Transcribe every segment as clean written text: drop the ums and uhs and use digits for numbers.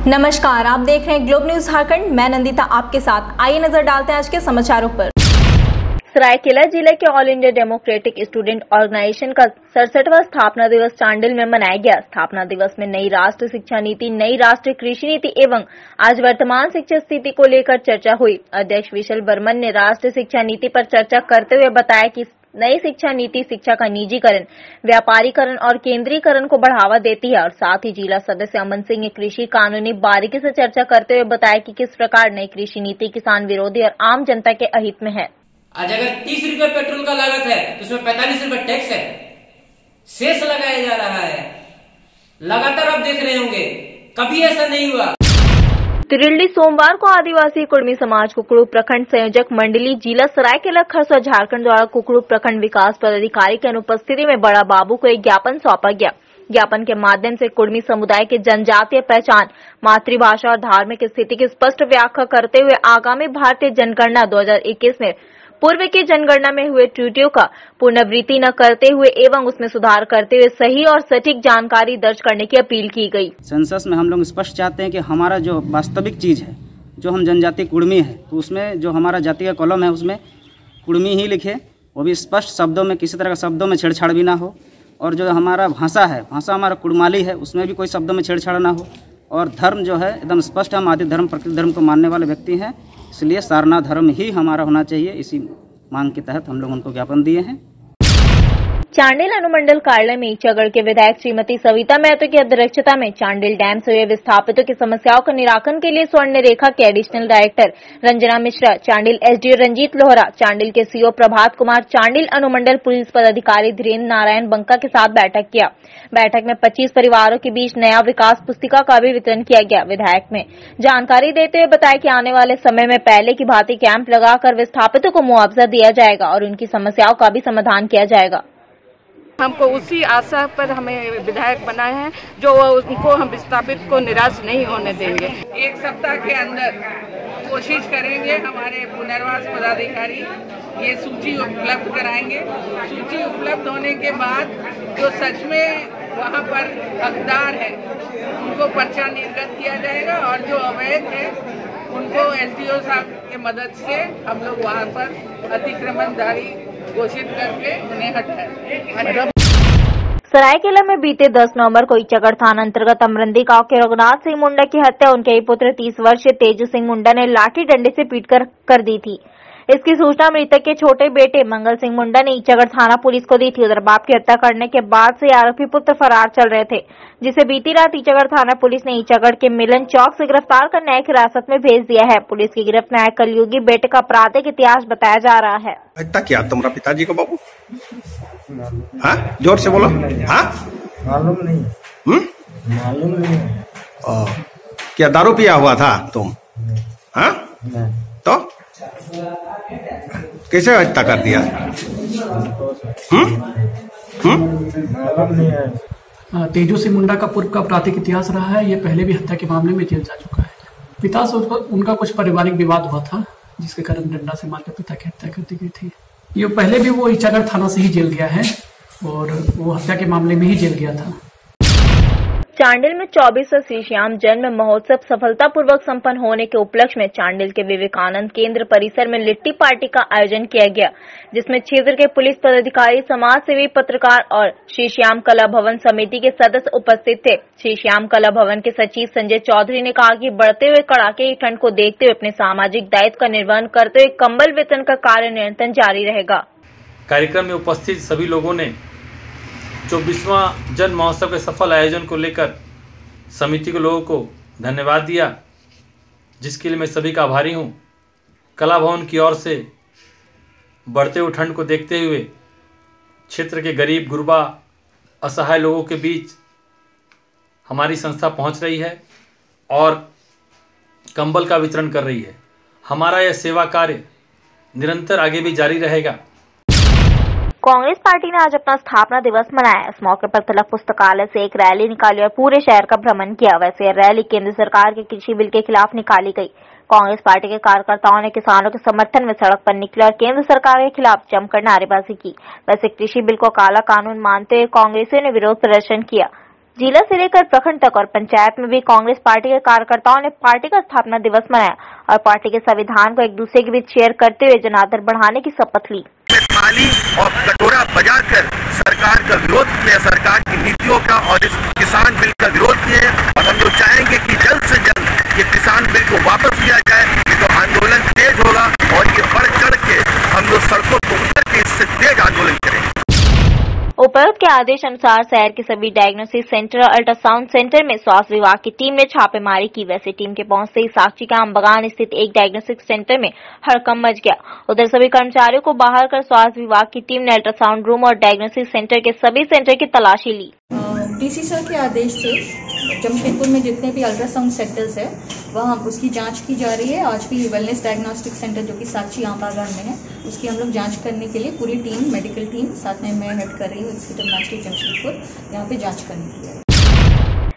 नमस्कार, आप देख रहे हैं ग्लोब न्यूज झारखंड। मैं नंदिता आपके साथ। आइए नजर डालते हैं आज के समाचारों पर। सरायकेला जिले के all India democratic student organisation का 67वां स्थापना दिवस चांडिल में मनाया गया। स्थापना दिवस में नई राष्ट्रीय शिक्षा नीति, नई राष्ट्रीय कृषि नीति एवं आज वर्तमान शिक्षा स्थिति को लेकर चर्चा हुई। अध्यक्ष विशल बर्मन ने राष्ट्रीय शिक्षा नीति पर चर्चा करते हुए बताया कि नई शिक्षा नीति शिक्षा का निजीकरण, व्यापारीकरण और केंद्रीकरण को बढ़ावा देती है और साथ ही जिला सदस्य अमन सिंह ने कृषि कानूनी बारीकी से चर्चा करते हुए बताया कि किस प्रकार नई कृषि नीति किसान विरोधी और आम जनता के अहित में है। आज अगर 30 रुपए पेट्रोल का लागत है तो उसमें 45 रुपए टैक्स है, शेष लगाया जा रहा है। लगातार आप देख रहे होंगे, कभी ऐसा नहीं हुआ। तिरिल्डी सोमवार को आदिवासी कुड़मी समाज कुकड़ू प्रखंड संयोजक मंडली जिला सरायकेला खरसा झारखंड द्वारा कुकड़ू प्रखंड विकास पदाधिकारी की अनुपस्थिति में बड़ा बाबू को एक ज्ञापन सौंपा गया। ज्ञापन के माध्यम से कुड़मी समुदाय के जनजातीय पहचान, मातृभाषा और धार्मिक स्थिति की स्पष्ट व्याख्या करते हुए आगामी भारतीय जनगणना 2021 में पूर्व की जनगणना में हुए त्रुटियों का पुनरावृत्ति न करते हुए एवं उसमें सुधार करते हुए सही और सटीक जानकारी दर्ज करने की अपील की गई। सेंसस में हम लोग स्पष्ट चाहते हैं कि हमारा जो वास्तविक चीज है, जो हम जनजाति कुड़मी है, तो उसमें जो हमारा जाति का कॉलम है उसमें कुड़मी ही लिखे, वो भी स्पष्ट शब्दों में, किसी तरह का शब्दों में छेड़छाड़ भी ना हो। और जो हमारा भाषा है, भाषा हमारा कुड़माली है, उसमें भी कोई शब्दों में छेड़छाड़ ना हो। और धर्म जो है एकदम स्पष्ट, हम आदि धर्म प्रकृति धर्म को मानने वाले व्यक्ति हैं, इसलिए सारनाथ धर्म ही हमारा होना चाहिए। इसी मांग के तहत हम लोग उनको ज्ञापन दिए हैं। चांडिल अनुमंडल कार्यालय में ईचागढ़ के विधायक श्रीमती सविता महतो की अध्यक्षता में चांडिल डैम से हुए विस्थापितों की समस्याओं के निराकरण के लिए स्वर्ण रेखा के additional director Ranjana Mishra, Chandil SDO Ranjit Lohra, Chandil के सीओ प्रभात कुमार, चांडिल अनुमंडल पुलिस पदाधिकारी धीरेन्द्र नारायण बंका के साथ बैठक किया। बैठक में 25 परिवारों के बीच नया विकास पुस्तिका का भी वितरण किया गया। विधायक में जानकारी देते हुए बताया कि आने वाले समय में पहले की भांति कैंप लगाकर विस्थापितों को मुआवजा दिया जाएगा और उनकी समस्याओं का भी समाधान किया जाएगा। हमको उसी आशा पर हमें विधायक बनाए हैं जो उनको हम विस्थापित को निराश नहीं होने देंगे। एक सप्ताह के अंदर कोशिश करेंगे, हमारे पुनर्वास पदाधिकारी ये सूची उपलब्ध कराएंगे। सूची उपलब्ध होने के बाद जो सच में वहाँ पर हकदार है उनको पर्चा निर्गत किया जाएगा और जो अवैध है उनको एसडीओ साहब की मदद से हम लोग वहाँ पर अतिक्रमणधारी घोषित करके उन्हें हटाएंगे। सरायकेला में बीते 10 नवंबर को ईचागढ़ थाना अंतर्गत अमरंदी गांव के रघुनाथ सिंह मुंडा की हत्या उनके ही पुत्र 30 वर्षीय तेजू सिंह मुंडा ने लाठी डंडे से पीटकर कर दी थी। इसकी सूचना मृतक के छोटे बेटे मंगल सिंह मुंडा ने ईचागढ़ थाना पुलिस को दी थी। उधर बाप की हत्या करने के बाद से आरोपी पुत्र फरार चल रहे थे, जिसे बीती रात ईचागढ़ थाना पुलिस ने ईचागढ़ के मिलन चौक से गिरफ्तार कर न्यायिक हिरासत में भेज दिया है। पुलिस की गिरफ्त में आए कलयुगी बेटे का आपराधिक इतिहास बताया जा रहा है। हत्या किया तुम्हारा पिताजी को बाबू? हाँ, जोर से बोलो। हाँ, मालूम नहीं। मालूम नहीं। क्या दारू पिया हुआ था तुम? हाँ, तो कैसे हत्या कर दिया? तेजू सिंह मुंडा का पूर्व का आपराधिक इतिहास रहा है। ये पहले भी हत्या के मामले में जेल जा चुका है। पिता से उनका कुछ पारिवारिक विवाद हुआ था, जिसके कारण डंडा से मारकर पिता की हत्या कर दी गई थी। ये पहले भी वो ईचागढ़ थाना से ही जेल गया है और वो हत्या के मामले में ही जेल गया था। चांडिल में 24वां श्री श्याम जन्म महोत्सव सफलतापूर्वक संपन्न होने के उपलक्ष्य में चांडिल के विवेकानंद केंद्र परिसर में लिट्टी पार्टी का आयोजन किया गया, जिसमें क्षेत्र के पुलिस पदाधिकारी, समाज सेवी, पत्रकार और श्री श्याम कला भवन समिति के सदस्य उपस्थित थे। श्री श्याम कला भवन के सचिव संजय चौधरी ने कहा कि बढ़ते हुए कड़ाके की ठंड को देखते हुए अपने सामाजिक दायित्व का निर्वहन करते हुए कंबल वितरण का कार्य निरंतर जारी रहेगा। कार्यक्रम में उपस्थित सभी लोगों ने 24वां जन्म महोत्सव के सफल आयोजन को लेकर समिति के लोगों को धन्यवाद दिया, जिसके लिए मैं सभी का आभारी हूं। कला भवन की ओर से बढ़ते हुए ठंड को देखते हुए क्षेत्र के गरीब, गुरबा, असहाय लोगों के बीच हमारी संस्था पहुंच रही है और कंबल का वितरण कर रही है। हमारा यह सेवा कार्य निरंतर आगे भी जारी रहेगा। कांग्रेस पार्टी ने आज अपना स्थापना दिवस मनाया। इस मौके पर तिलक पुस्तकालय से एक रैली निकाली और पूरे शहर का भ्रमण किया। वैसे रैली केंद्र सरकार के कृषि बिल के खिलाफ निकाली गई। कांग्रेस पार्टी के कार्यकर्ताओं ने किसानों के समर्थन में सड़क पर निकले और केंद्र सरकार के खिलाफ जमकर नारेबाजी की। वैसे कृषि बिल को काला कानून मानते हुए कांग्रेसियों ने विरोध प्रदर्शन किया। जिला से लेकर प्रखंड तक और पंचायत में भी कांग्रेस पार्टी के कार्यकर्ताओं ने पार्टी का स्थापना दिवस मनाया और पार्टी के संविधान को एक दूसरे के बीच शेयर करते हुए जनादर बढ़ाने की शपथ ली। थाली और कटोरा बजाकर सरकार का विरोध किया, सरकार की नीतियों का और इस किसान बिल का विरोध किए और हम लोग चाहेंगे कि जल्द से जल्द ये किसान बिल को वापस लिया जाए। ये तो आंदोलन तेज होगा और ये बढ़ चढ़ के हम लोग सड़कों को उतर के इससे तेज आंदोलन करेंगे। उपायुक्त के आदेश अनुसार शहर के सभी डायग्नोस्टिक सेंटर और अल्ट्रासाउंड सेंटर में स्वास्थ्य विभाग की टीम ने छापेमारी की। वैसे टीम के पहुंचते ही साक्षी के आम बगान स्थित एक डायग्नोस्टिक सेंटर में हड़कंप मच गया। उधर सभी कर्मचारियों को बाहर कर स्वास्थ्य विभाग की टीम ने अल्ट्रासाउंड रूम और डायग्नोस्टिक सेंटर के सभी सेंटर की तलाशी ली। डीसी सर के आदेश से जमशेदपुर में जितने भी अल्ट्रासाउंड सेंटर्स है वहाँ उसकी जांच की जा रही है। आज भी वेलनेस डायग्नोस्टिक सेंटर जो कि साक्षी आंबागार में है उसकी हम लोग जांच करने के लिए पूरी टीम, मेडिकल टीम साथ में मैं हेड कर रही हूँ इंस्टीट्यूट ऑफ मैजिस्ट्रेट जमशेदपुर, यहाँ पे जांच करने के लिए।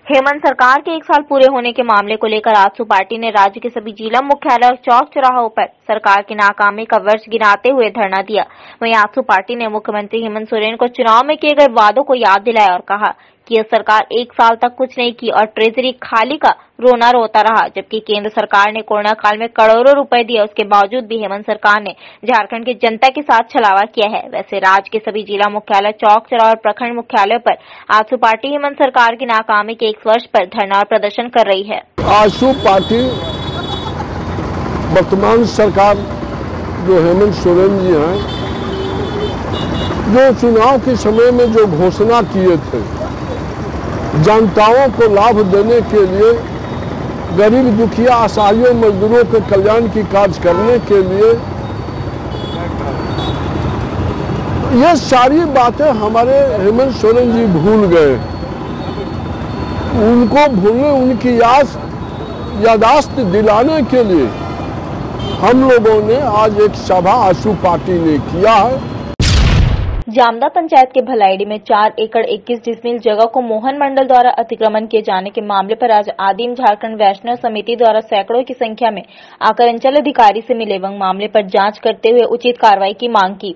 हेमंत सरकार के 1 साल पूरे होने के मामले को लेकर आजसू पार्टी ने राज्य के सभी जिला मुख्यालय और चौक चौराहों पर सरकार की नाकामी का वर्ष गिनाते हुए धरना दिया। वहीं आजसू पार्टी ने मुख्यमंत्री हेमंत सोरेन को चुनाव में किए गए वादों को याद दिलाया और कहा कि यह सरकार 1 साल तक कुछ नहीं की और ट्रेजरी खाली का रोना रोता रहा, जबकि केंद्र सरकार ने कोरोना काल में करोड़ों रुपए दिए। उसके बावजूद भी हेमंत सरकार ने झारखंड की जनता के साथ छलावा किया है। वैसे राज्य के सभी जिला मुख्यालय, चौक चौराहे और प्रखंड मुख्यालयों पर आजसू पार्टी हेमंत सरकार की नाकामी के 1 वर्ष पर धरना और प्रदर्शन कर रही है। आजसू पार्टी वर्तमान सरकार जो हेमंत सोरेन जी हैं, जो चुनाव के समय में जो घोषणा किए थे जनताओं को लाभ देने के लिए, गरीब दुखिया असहायों मजदूरों के कल्याण की कार्य करने के लिए, ये सारी बातें हमारे हेमंत सोरेन जी भूल गए। उनको भूलने, उनकी यादाश्त दिलाने के लिए हम लोगों ने आज एक सभा आजसू पार्टी ने किया है। जामदा पंचायत के भलाईडी में 4 एकड़ 21 डिसमिल जगह को मोहन मंडल द्वारा अतिक्रमण किए जाने के मामले पर आज आदिम झारखंड वैष्णव समिति द्वारा सैकड़ों की संख्या में आकर अंचल अधिकारी से मिले एवं मामले पर जांच करते हुए उचित कार्रवाई की मांग की।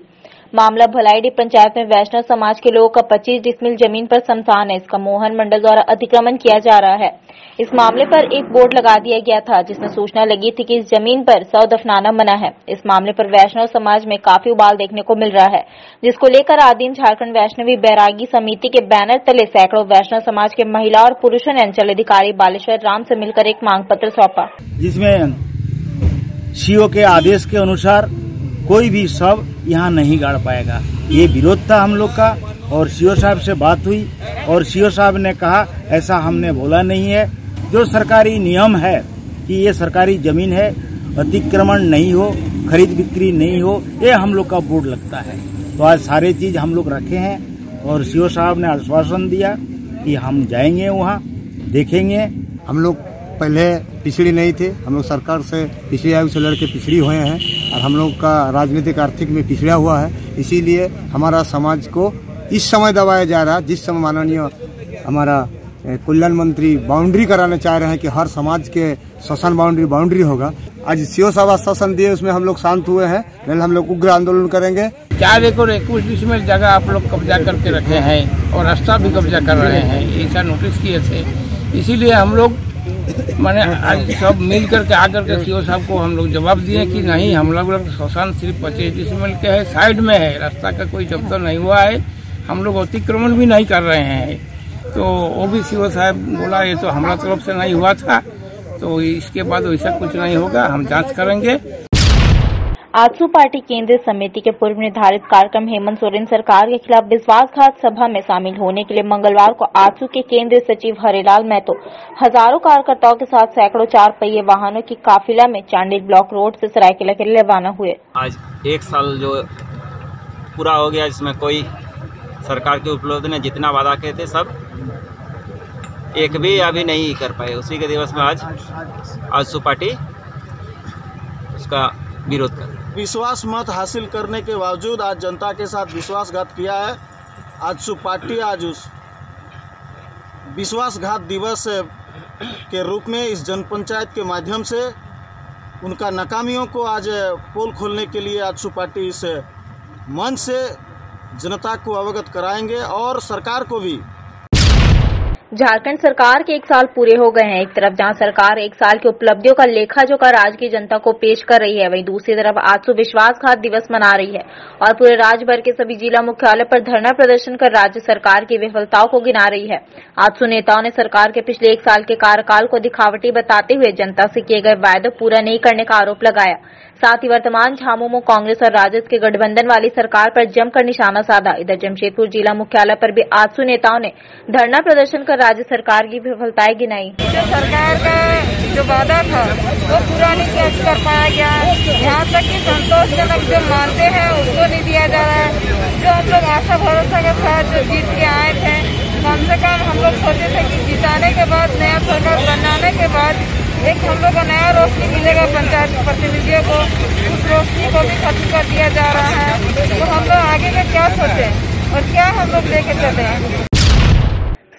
मामला भलाईडी पंचायत में वैष्णव समाज के लोगों का 25 डिसमिल जमीन पर शमशान है, इसका मोहन मंडल द्वारा अतिक्रमण किया जा रहा है। इस मामले पर एक बोर्ड लगा दिया गया था जिसमें सूचना लगी थी कि इस जमीन पर शव दफनाना मना है। इस मामले पर वैष्णव समाज में काफी उबाल देखने को मिल रहा है, जिसको लेकर आदिम झारखंड वैष्णवी बैरागी समिति के बैनर तले सैकड़ों वैष्णव समाज के महिला और पुरुषों ने अंचल अधिकारी बालेश्वर राम से मिलकर एक मांग पत्र सौंपा, जिसमें सीओ के आदेश के अनुसार कोई भी शव यहाँ नहीं गाड़ पाएगा। ये विरोध था हम लोग का और सीओ साहब से बात हुई और सीओ साहब ने कहा ऐसा हमने बोला नहीं है। जो सरकारी नियम है कि ये सरकारी जमीन है, अतिक्रमण नहीं हो, खरीद बिक्री नहीं हो, ये हम लोग का बोर्ड लगता है। तो आज सारे चीज हम लोग रखे हैं और सीओ साहब ने आश्वासन दिया कि हम जाएंगे वहाँ, देखेंगे। हम लोग पहले पिछड़ी नहीं थे, हम लोग सरकार से पिछड़ी आयु से लड़के पिछड़ी हुए हैं और हम लोग का राजनीतिक आर्थिक में पिछड़ा हुआ है। इसीलिए हमारा समाज को इस समय दबाया जा रहा है, जिस समय माननीय हमारा कल्याण मंत्री बाउंड्री कराना चाह रहे हैं कि हर समाज के श्मशान बाउंड्री होगा। आज सीओ साहब आश्वासन दिए, उसमें हम लोग शांत हुए हैं, नहीं हम लोग उग्र आंदोलन करेंगे। 4 एकड़ 21 डिसमिल जगह आप लोग कब्जा करके रखे हैं और रास्ता भी कब्जा कर रहे हैं, ऐसा नोटिस किए थे। इसीलिए हम लोग मैंने आज सब मिल करके आकर के सीओ साहब को हम लोग जवाब दिए कि नहीं, हम लोग श्मशान सिर्फ 25 डिसमिल के है, साइड में है, रास्ता का कोई जब्त नहीं हुआ है, हम लोग अतिक्रमण भी नहीं कर रहे हैं। तो वो भी सीओ साहब बोला ये तो हमारा तरफ से नहीं हुआ था, तो इसके बाद वैसा कुछ नहीं होगा, हम जांच करेंगे। आजसू पार्टी केंद्रीय समिति के पूर्व निर्धारित कार्यक्रम हेमंत सोरेन सरकार के खिलाफ विश्वासघात सभा में शामिल होने के लिए मंगलवार को आजसू के केंद्रीय सचिव हरिलाल महतो हजारों कार्यकर्ताओं के साथ सैकड़ों 4 पहिए वाहनों की काफिला में चांडिल ब्लॉक रोड से सरायकेला के लिए रवाना हुए। आज 1 साल जो पूरा हो गया, जिसमें कोई सरकार की उपलब्धि ने जितना वादा किए थे सब एक भी अभी नहीं कर पाए। उसी के दिवस में आज आजसू पार्टी उसका विरोध कर विश्वास मत हासिल करने के बावजूद आज जनता के साथ विश्वासघात किया है। आजसू पार्टी आज उस विश्वासघात दिवस के रूप में इस जनपंचायत के माध्यम से उनका नाकामियों को आज पोल खोलने के लिए आजसू पार्टी इस मंच से जनता को अवगत कराएंगे और सरकार को भी। झारखंड सरकार के 1 साल पूरे हो गए हैं। एक तरफ जहां सरकार 1 साल की उपलब्धियों का लेखा जोखा राज्य की जनता को पेश कर रही है, वहीं दूसरी तरफ आजसू विश्वासघात दिवस मना रही है और पूरे राज्य भर के सभी जिला मुख्यालय पर धरना प्रदर्शन कर राज्य सरकार की विफलताओं को गिना रही है। आजसू नेताओं ने सरकार के पिछले 1 साल के कार्यकाल को दिखावटी बताते हुए जनता से किए गए वायदे पूरा नहीं करने का आरोप लगाया। साथ ही वर्तमान झामुमो कांग्रेस और राजद के गठबंधन वाली सरकार पर जमकर निशाना साधा। इधर जमशेदपुर जिला मुख्यालय पर भी आजसू नेताओं ने धरना प्रदर्शन कर राज्य सरकार की विफलताएं गिनाई। जो सरकार का जो वादा था वो पूरा नहीं कर पाया गया। यहाँ तक कि संतोषजनक जो मानते हैं उसको नहीं दिया जा रहा है। जो हम लोग आशा भरोसा के साथ जो जीत के आए थे, कम से कम हम लोग सोचे थे कि जिताने के बाद नया सरकार बनाने के बाद एक हम लोग को नया रोशनी मिलेगा पंचायत प्रतिनिधियों को, उस रोशनी को भी खत्म कर दिया जा रहा है। तो हम लोग आगे का क्या सोचें और क्या हम लोग लेके चले हैं।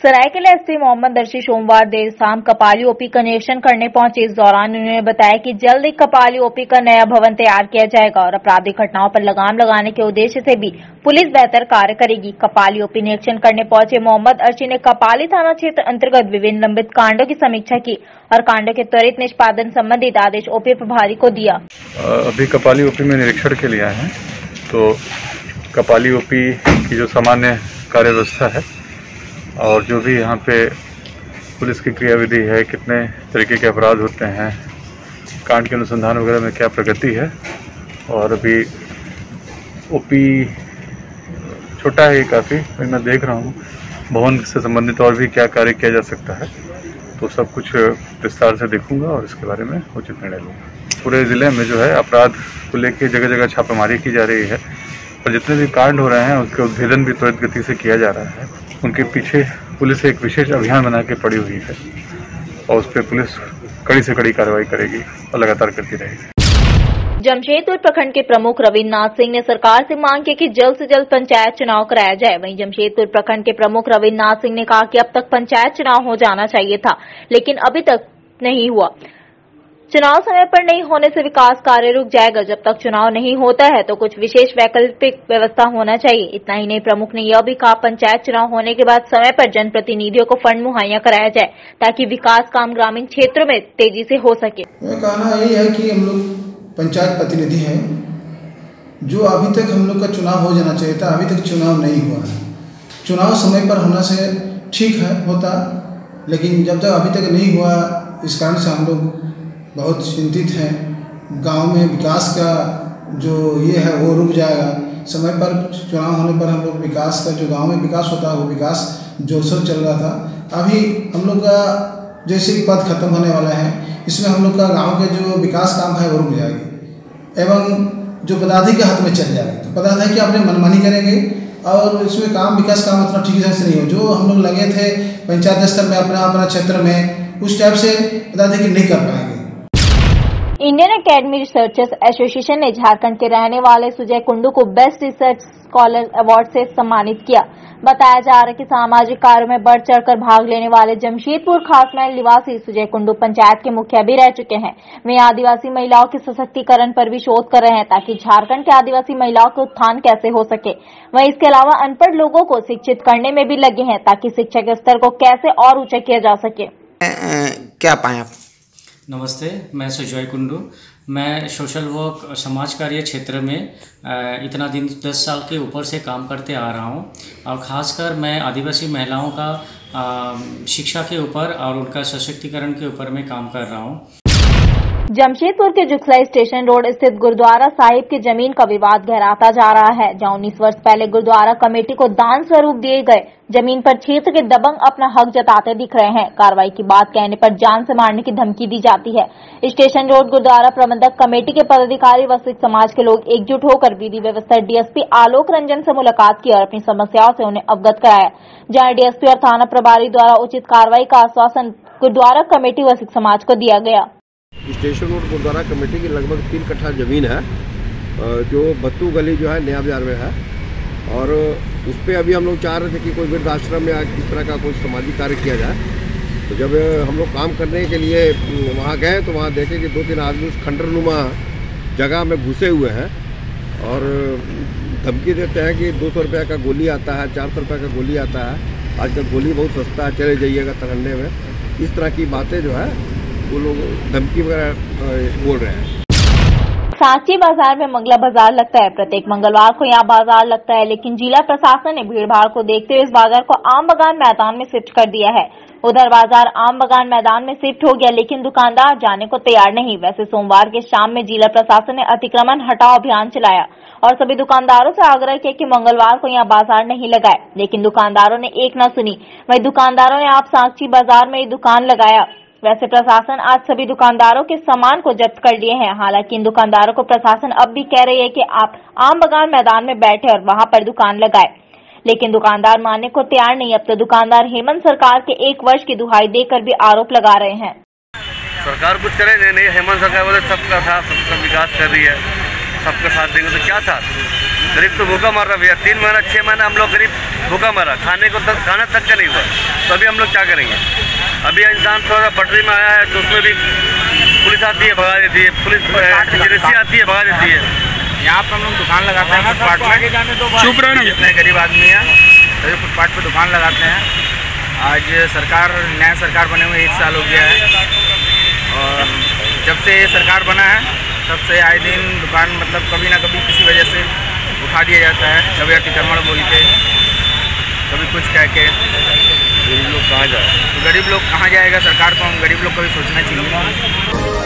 सरायकेला एसपी मोहम्मद अर्शी सोमवार देर शाम कपाली ओपी का निरीक्षण करने पहुंचे। इस दौरान उन्होंने बताया कि जल्द ही कपाली ओपी का नया भवन तैयार किया जाएगा और आपराधिक घटनाओं पर लगाम लगाने के उद्देश्य से भी पुलिस बेहतर कार्य करेगी। कपाली ओपी निरीक्षण करने पहुंचे मोहम्मद अर्शी ने कपाली थाना क्षेत्र अंतर्गत विभिन्न लंबित कांडों की समीक्षा की और कांडों के त्वरित निष्पादन संबंधित आदेश ओपी प्रभारी को दिया। अभी कपाली ओपी में निरीक्षण के लिए आए हैं, तो कपाली ओपी की जो सामान्य कार्य व्यवस्था है और जो भी यहाँ पे पुलिस की क्रियाविधि है, कितने तरीके के अपराध होते हैं, कांड के अनुसंधान वगैरह में क्या प्रगति है, और अभी ओपी छोटा है काफ़ी, मैं देख रहा हूँ भवन से संबंधित और भी क्या कार्य किया जा सकता है, तो सब कुछ विस्तार से देखूंगा और इसके बारे में उचित निर्णय लूँगा। पूरे ज़िले में जो है अपराध को लेकर जगह जगह छापेमारी की जा रही है और जितने भी कांड हो रहे हैं उसके उद्भेदन भी त्वरित गति से किया जा रहा है। उनके पीछे पुलिस एक विशेष अभियान बना के पड़ी हुई है और उस पर पुलिस कड़ी से कड़ी कार्रवाई करेगी और लगातार करती रहेगी। जमशेदपुर प्रखंड के प्रमुख रविन्द्रनाथ सिंह ने सरकार से मांग की कि जल्द से जल्द पंचायत चुनाव कराया जाए। वहीं जमशेदपुर प्रखंड के प्रमुख रविन्द्रनाथ सिंह ने कहा कि अब तक पंचायत चुनाव हो जाना चाहिए था, लेकिन अभी तक नहीं हुआ। चुनाव समय पर नहीं होने से विकास कार्य रुक जाएगा। जब तक चुनाव नहीं होता है तो कुछ विशेष वैकल्पिक व्यवस्था होना चाहिए। इतना ही नहीं, प्रमुख ने यह भी कहा पंचायत चुनाव होने के बाद समय पर जनप्रतिनिधियों को फंड मुहैया कराया जाए ताकि विकास काम ग्रामीण क्षेत्रों में तेजी से हो सके। मेरा कहना यही है कि हम लोग पंचायत प्रतिनिधि हैं, जो अभी तक हम लोग का चुनाव हो जाना चाहिए था, अभी तक चुनाव नहीं हुआ है। चुनाव समय पर होना से ठीक है होता, लेकिन जब तक अभी तक नहीं हुआ, इस कारण से हम लोग बहुत चिंतित हैं। गांव में विकास का जो ये है वो रुक जाएगा। समय पर चुनाव होने पर हम लोग विकास का जो गांव में विकास होता है वो विकास जोर शोर चल रहा था। अभी हम लोग का जैसे पद खत्म होने वाला है, इसमें हम लोग का गांव के जो विकास काम है वो रुक जाएगी एवं जो पदाधिकारी के हाथ में चल जाएगी। तो पदाधिकारी अपने मनमानी करेंगे और इसमें काम विकास काम उतना ठीक से नहीं हो। जो हम लोग लगे थे पंचायत स्तर में अपना क्षेत्र में, उस टाइप से पदाधिकारी नहीं कर पाएंगे। इंडियन एकेडमी रिसर्चर्स एसोसिएशन ने झारखंड के रहने वाले सुजय कुंडू को बेस्ट रिसर्च स्कॉलर अवार्ड से सम्मानित किया। बताया जा रहा है कि सामाजिक कार्यों में बढ़ चढ़कर भाग लेने वाले जमशेदपुर खासमहल निवासी सुजय कुंडू पंचायत के मुखिया भी रह चुके हैं। वे आदिवासी महिलाओं के सशक्तिकरण पर भी शोध कर रहे हैं ताकि झारखंड के आदिवासी महिलाओं का उत्थान कैसे हो सके। वहीं इसके अलावा अनपढ़ लोगों को शिक्षित करने में भी लगे हैं ताकि शिक्षा के स्तर को कैसे और ऊंचा किया जा सके। क्या पाए आप? नमस्ते, मैं सुजय कुंडू। मैं सोशल वर्क समाज कार्य क्षेत्र में इतना दिन 10 साल के ऊपर से काम करते आ रहा हूँ और ख़ासकर मैं आदिवासी महिलाओं का शिक्षा के ऊपर और उनका सशक्तिकरण के ऊपर मैं काम कर रहा हूँ। जमशेदपुर के जुखला स्टेशन रोड स्थित गुरुद्वारा साहिब की जमीन का विवाद गहराता जा रहा है, जहां 19 वर्ष पहले गुरुद्वारा कमेटी को दान स्वरूप दिए गए जमीन पर क्षेत्र के दबंग अपना हक जताते दिख रहे हैं। कार्रवाई की बात कहने पर जान से मारने की धमकी दी जाती है। स्टेशन रोड गुरुद्वारा प्रबंधक कमेटी के पदाधिकारी व सिख समाज के लोग एकजुट होकर विधि व्यवस्था डीएसपी आलोक रंजन से मुलाकात की और अपनी समस्याओं से उन्हें अवगत कराया, जहाँ डीएसपी और थाना प्रभारी द्वारा उचित कार्रवाई का आश्वासन गुरुद्वारा कमेटी व सिख समाज को दिया गया। स्टेशन रोड गुरुद्वारा कमेटी की लगभग 3 कट्ठा जमीन है जो बत्तू गली जो है नया बाजार में है, और उस पर अभी हम लोग चाह रहे थे कि कोई वृद्ध आश्रम या किस तरह का कोई सामाजिक कार्य किया जाए। तो जब हम लोग काम करने के लिए वहाँ गए तो वहाँ देखे कि 2-3 आदमी उस खंडरनुमा जगह में घुसे हुए हैं और धमकी देते हैं कि 200 रुपये का गोली आता है, 400 रुपये का गोली आता है, आजकल गोली बहुत सस्ता है, चले जाइएगा तरन्ने में, इस तरह की बातें जो है वो लोग धमकी वगैरह बोल रहे हैं। सांची बाजार में मंगला बाजार लगता है। प्रत्येक मंगलवार को यहाँ बाजार लगता है, लेकिन जिला प्रशासन ने भीड़ भाड़ को देखते हुए इस बाजार को आम बगान मैदान में शिफ्ट कर दिया है। उधर बाजार आम बगान मैदान में शिफ्ट हो गया, लेकिन दुकानदार जाने को तैयार नहीं। वैसे सोमवार के शाम में जिला प्रशासन ने अतिक्रमण हटाओ अभियान चलाया और सभी दुकानदारों से आग्रह किया कि मंगलवार को यहाँ बाजार नहीं लगाए, लेकिन दुकानदारों ने एक न सुनी। वहीं दुकानदारों ने आप सांची बाजार में ही दुकान लगाया। वैसे प्रशासन आज सभी दुकानदारों के सामान को जब्त कर लिए हैं। हालांकि इन दुकानदारों को प्रशासन अब भी कह रही है कि आप आम बगान मैदान में बैठे और वहां पर दुकान लगाए, लेकिन दुकानदार मानने को तैयार नहीं। अब तो दुकानदार हेमंत सरकार के 1 वर्ष की दुहाई देकर भी आरोप लगा रहे हैं। सरकार कुछ करे नहीं, हेमंत सरकार बोले सबका साथ, सबका विकास कर रही है, सबका साथ देंगे तो क्या साथ। गरीब तो भूखा मर रहा भैया, 3 महीना 6 महीना हम लोग गरीब भूखा मरा, खाने को खाना तक का नहीं हुआ, तो अभी हम लोग क्या करेंगे। अभी इंसान थोड़ा पटरी में आया है तो उसमें भी पुलिस आती है भगा देती है, पुलिस एजेंसी आती है भगा देती है। यहाँ पर हम लोग दुकान लगाते हैं फुटपाथ में, चुप रहे ना, जितने गरीब आदमी हैं सभी फुटपाथ पे दुकान लगाते हैं। आज सरकार नया सरकार बने हुए 1 साल हो गया है और जब से ये सरकार बना है तब से आए दिन दुकान मतलब कभी ना कभी किसी वजह से उठा दिया जाता है, कभी अतिक्रमण बोल के, कभी कुछ कह के। गरीब लोग कहाँ जाए, तो गरीब लोग कहाँ जाएगा, सरकार को हम गरीब लोग को भी सोचना चाहिए।